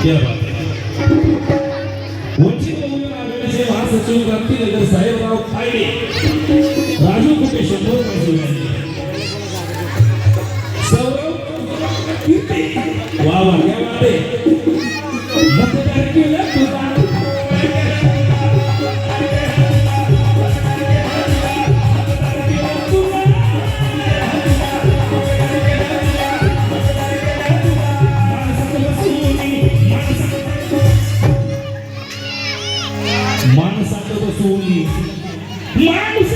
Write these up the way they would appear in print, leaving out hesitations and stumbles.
क्या बात आहे. वंचित बहुजन आघाडीचे महासचिव क्रांतीनगर साहेबराव तायडे राजू कुटे 100 रुपये. सौरव कीर्ती वा वा क्या बात आहे. मतदार केलं तुझा माणसाचं बसवली माणूस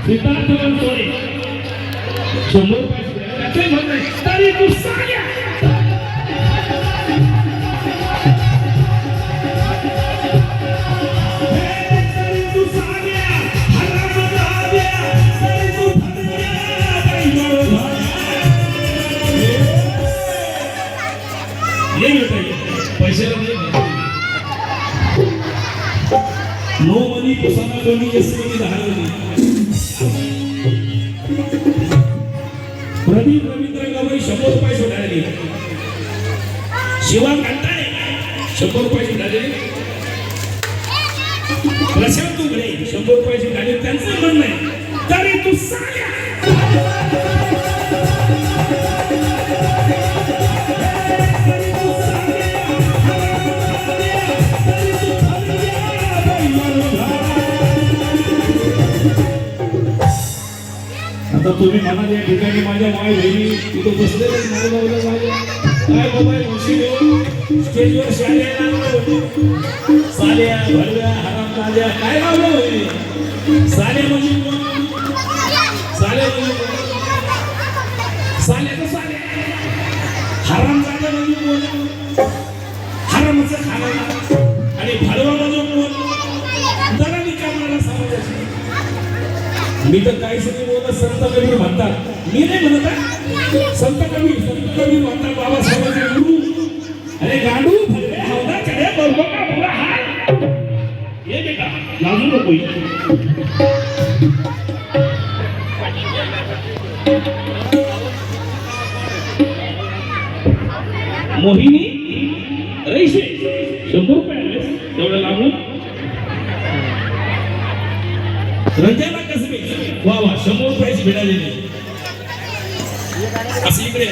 सिद्धार्थ बनसोडे 100 रुपये म्हणणे तरी तू साड्या तरी तू साड्या हराम दाद्या तरी तू ये बेटा पैसे नो मनी पुसाना कोणी एसटी धारली. प्रदीप रवींद्र गवई 100 रुपये सुधारले. शिवा कांताळे 100 रुपये सुधारले. प्रशांत उघडे 100 रुपये सुधारले. त्यांचं म्हणणं आहे तरी तू साड्या आता तुम्ही म्हणाल या ठिकाणी माझ्या माय बहिणी तिथं बसलेले काय बाबा म्हशी घेऊन स्टेजवर साल्या भरव्या हराम ताज्या काय लावलं होईल. साल्या म्हणजे साल्या साल्याचं साल्या हराम ताज्या म्हणजे हरामचं खाणं आणि भरवा म्हणजे जरा विचारणारा समाजाची. मी तर काही सगळे बोलत संत कबीर म्हणतात. मी नाही म्हणत आहे संत कबीर म्हणतात बाबासाहेबांचे गुरु. अरे गाडू भरले हौदा चढे बरोबर का बुरा हाल. ये बेटा लाजू नको. मोहिनी रईशे 100 रुपये एवढं लावून. रंजना कसबे वा वा 100 रुपयाची मिळालेली. असं इकडे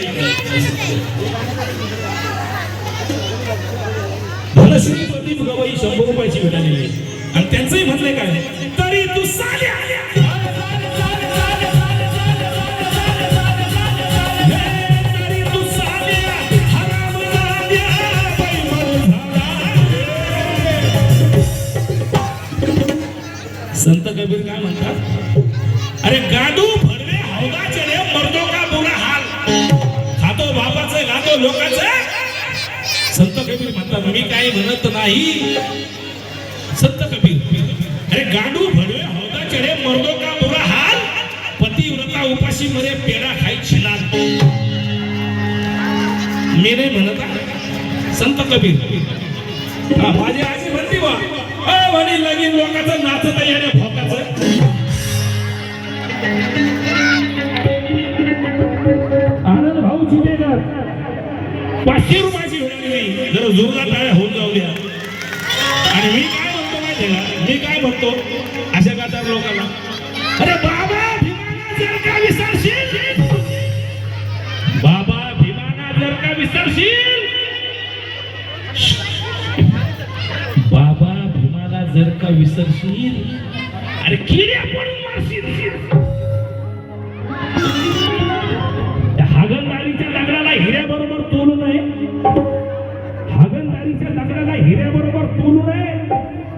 धनश्री प्रदीप गवई 100 रुपयाची मिळालेली. आणि त्यांचंही म्हटलंय काय तरी तू साल्या संत कबीर काय म्हणतात. अरे गाडू भरवे हौदा चढे मर्दो का बुरा हाल. खातो बापाचं गातो लोकांचं. संत कबीर म्हणतात मी काही म्हणत नाही. संत कबीर अरे गाडू भरवे हौदा चढे मर्दो का बुरा हाल. पतिव्रता उपाशी मरे पेढा खाई छिनाल. मी नाही म्हणत संत कबीर. माझी आजी म्हणती बा म्हणे लगीन लोकांचं नाचत येण्या भोकाचं. आनंद भाऊ चितेकर 500 रुपयाची मिळाली. जर जोरदार टाळ्या होऊन जाऊ द्या. आणि मी काय म्हणतो माहिती का मी काय म्हणतो अशा गातात लोकांना अरे बाबा भीमाना जर का विसरशील. बाबा भीमाना जर का विसरशील. बाबा भीमाला जर का विसरशील अरे किड्या पडून मारशील. त्या हागणदारीच्या दगडाला हिऱ्याबरोबर तोलू नये. हागणदारीच्या दगडाला हिऱ्याबरोबर तोलू नये.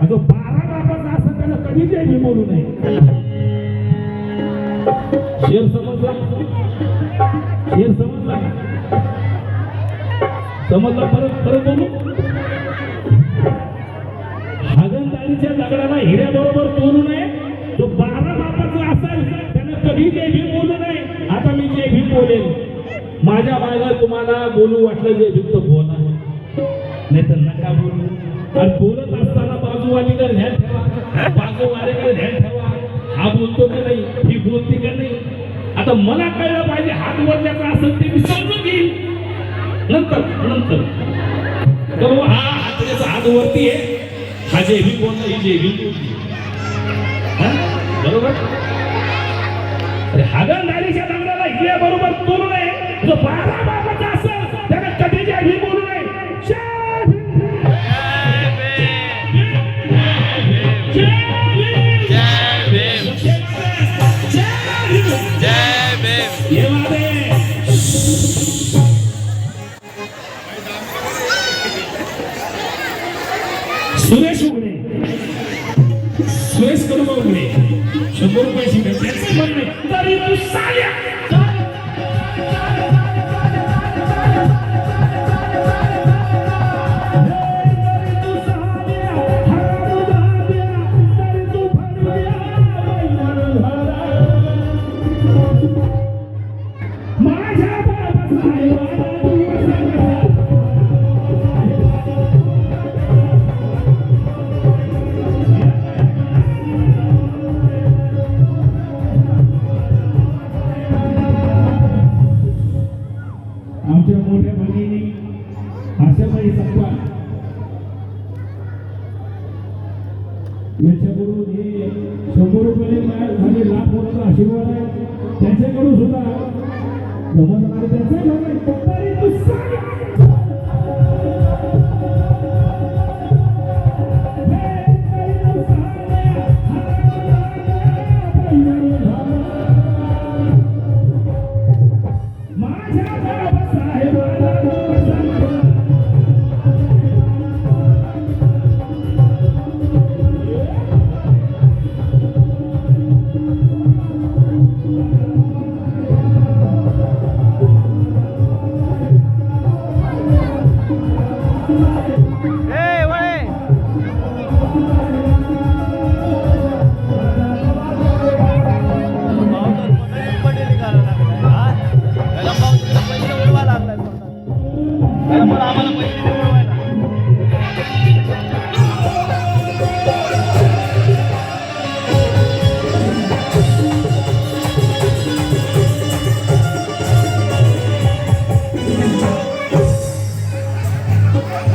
जो 12 बापाचा असं त्याला कधीच बोलू नये. शेर समजला. शेर समजला. समजला. परत बोलू. हागणदारी हिऱ्याबरोबर बोलू नये. जो 12 बापाचा असेल त्यानं कधी जय भीम बोलू नये. आता मी जय भीम बोलेल. माझ्या मागे तुम्हाला बोलू वाटलं जय भीम तर बोला, नाही तर नका बोलू. आणि बोलत असताना बाजूवालीकडे ध्यान ठेवा, बाजूवाल्याकडे ध्यान ठेवा. हा बोलतो का नाही, ही बोलते का नाही. आता मला कळलं पाहिजे हात वरच्याचा असेल ते मी समजून घेईल नंतर नंतर. तर हा हाताचा हात वरती आहे, हा जय भीम बोलला, ही जय भीम बोलली. बरोबर. अरे हागणदारीच्या दगडाला हिऱ्या बरोबर बोलू नये. जो 12 बाबाचा असेल त्याने कधी जय भीम बोलू नये. जय भीम. सुरेश उघडे, सुरेश कडू उघडे 100 रुपयाची त्याचं म्हणणे तरी तू साल्या. आमच्या मोठ्या भगिनी आशाबाई सप्पा यांच्याकडून हे 100 रुपये माझे लाभ होण्याचा आशीर्वाद आहे. त्यांच्याकडून सुद्धा जमत तरी तू सांग. माझ्या